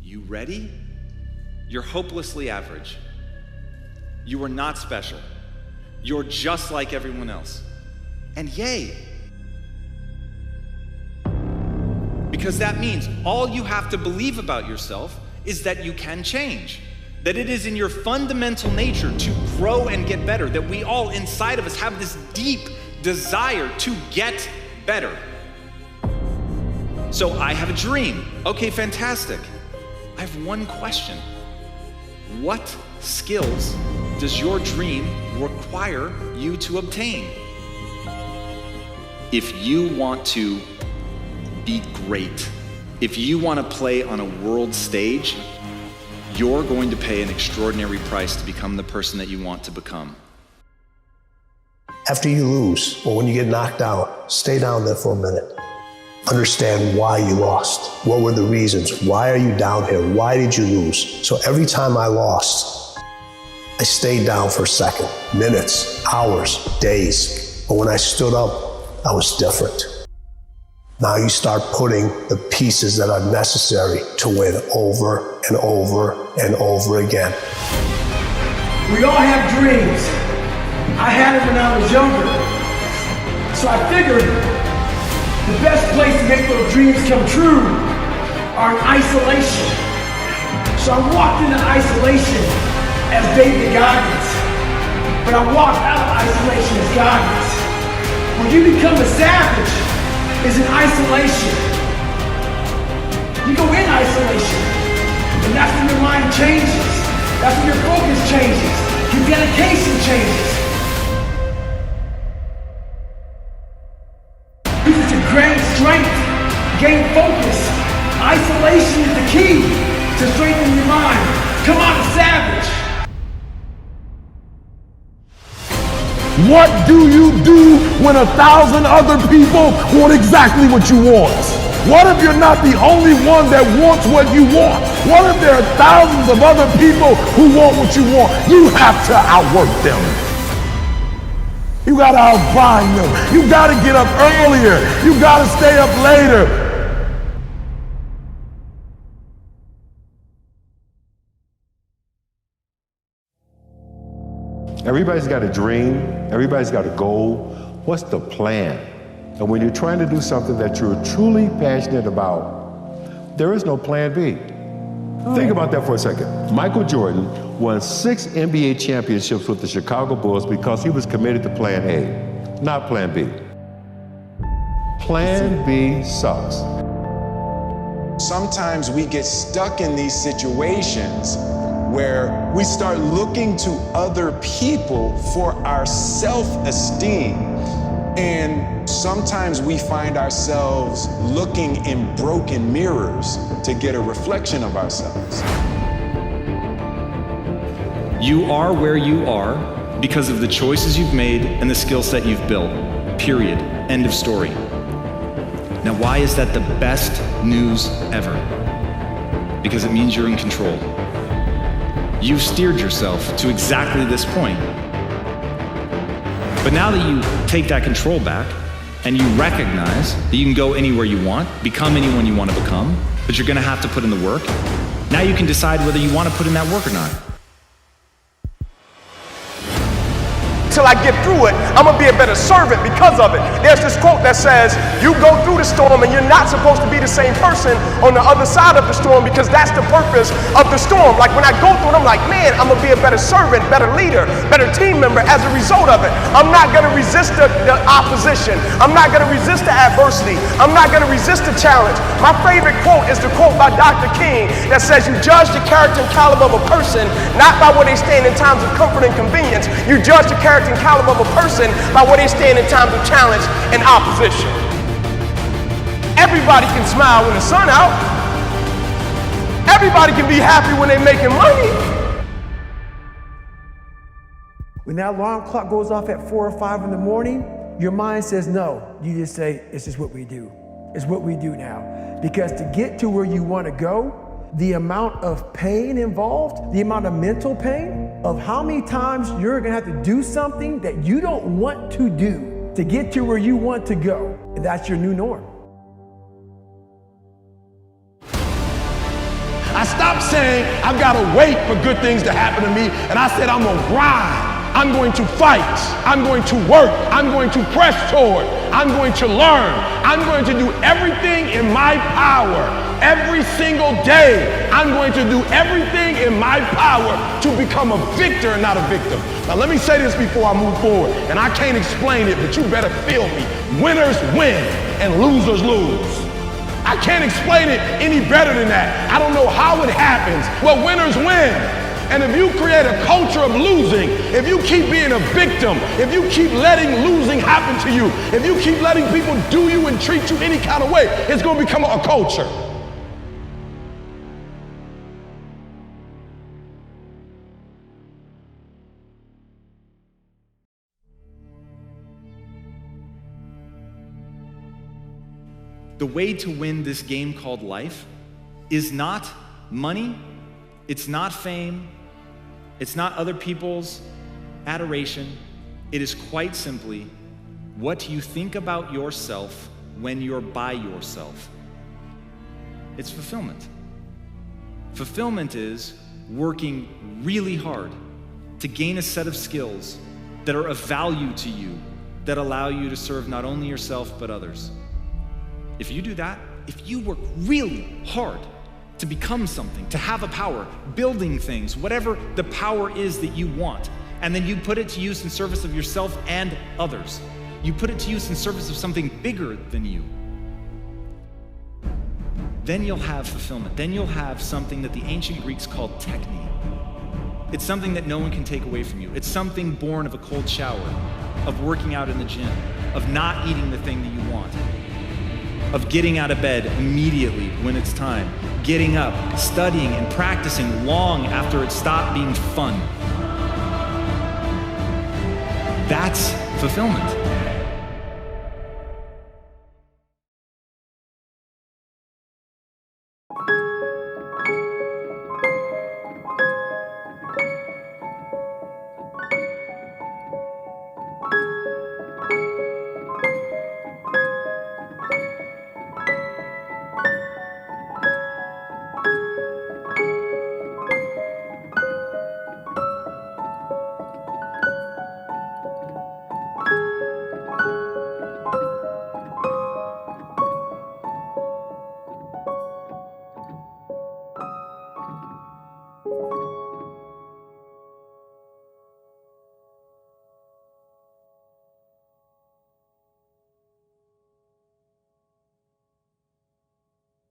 You ready? You're hopelessly average. You are not special. You're just like everyone else. And yay! Because that means all you have to believe about yourself is that you can change. That it is in your fundamental nature to grow and get better. That we all inside of us have this deep desire to get better. So I have a dream. Okay, fantastic. I have one question. What skills does your dream require you to obtain? If you want to be great, if you want to play on a world stage, you're going to pay an extraordinary price to become the person that you want to become. After you lose, or when you get knocked out, stay down there for a minute. Understand why you lost. What were the reasons? Why are you down here? Why did you lose? So every time I lost, I stayed down for a second, minutes, hours, days. But when I stood up, I was different. Now you start putting the pieces that are necessary to win over and over and over again. We all have dreams. I had them when I was younger. So I figured the best place to make those dreams come true are in isolation. So I walked into isolation as David Goggins, but I walked out of isolation as Goggins. When you become a savage, is in isolation. You go in isolation, and that's when your mind changes. That's when your focus changes. Your dedication changes. Use it to gain strength, gain focus. Isolation is the key to strengthening your mind. Come on, savage. What do you do when 1,000 other people want exactly what you want? What if you're not the only one that wants what you want? What if there are thousands of other people who want what you want? You have to outwork them. You gotta outbind them. You gotta get up earlier. You gotta stay up later. Everybody's got a dream, everybody's got a goal. What's the plan? And when you're trying to do something that you're truly passionate about, there is no plan B. Think about that for a second. Michael Jordan won 6 NBA championships with the Chicago Bulls because he was committed to plan A, not plan B. Plan B sucks. Sometimes we get stuck in these situations where we start looking to other people for our self-esteem. And sometimes we find ourselves looking in broken mirrors to get a reflection of ourselves. You are where you are because of the choices you've made and the skill set you've built. Period. End of story. Now, why is that the best news ever? Because it means you're in control. You've steered yourself to exactly this point. But now that you take that control back and you recognize that you can go anywhere you want, become anyone you want to become, but you're going to have to put in the work, now you can decide whether you want to put in that work or not. Till I get through it, I'm gonna be a better servant because of it. There's this quote that says, you go through the storm and you're not supposed to be the same person on the other side of the storm because that's the purpose of the storm. Like when I go through it, I'm like, man, I'm gonna be a better servant, better leader, better team member as a result of it. I'm not gonna resist the opposition. I'm not gonna resist the adversity. I'm not gonna resist the challenge. My favorite quote is the quote by Dr. King that says, you judge the character and caliber of a person not by where they stand in times of comfort and convenience. You judge the character and caliber of a person by where they stand in times of challenge and opposition. Everybody can smile when the sun out. Everybody can be happy when they're making money. When that alarm clock goes off at 4 or 5 in the morning, your mind says no. You just say, it's just what we do. It's what we do now. Because to get to where you want to go, the amount of pain involved, the amount of mental pain, of how many times you're gonna have to do something that you don't want to do to get to where you want to go. And that's your new norm. I stopped stopped saying, I've got to wait for good things to happen to me, and I said, I'm going to grind. I'm going to fight. I'm going to work. I'm going to press toward. I'm going to learn. I'm going to do everything in my power. Every single day, I'm going to do everything in my power to become a victor and not a victim. Now, let me say this before I move forward, and I can't explain it, but you better feel me. Winners win and losers lose. I can't explain it any better than that. I don't know how it happens. Well, winners win. And if you create a culture of losing, if you keep being a victim, if you keep letting losing happen to you, if you keep letting people do you and treat you any kind of way, it's going to become a culture. The way to win this game called life is not money, it's not fame, it's not other people's adoration. It is quite simply what you think about yourself when you're by yourself. It's fulfillment. Fulfillment is working really hard to gain a set of skills that are of value to you, that allow you to serve not only yourself but others. If you do that, if you work really hard to become something, to have a power, building things, whatever the power is that you want, and then you put it to use in service of yourself and others, you put it to use in service of something bigger than you, then you'll have fulfillment. Then you'll have something that the ancient Greeks called techne. It's something that no one can take away from you. It's something born of a cold shower, of working out in the gym, of not eating the thing that you want, of getting out of bed immediately when it's time, getting up, studying and practicing long after it stopped being fun. That's fulfillment.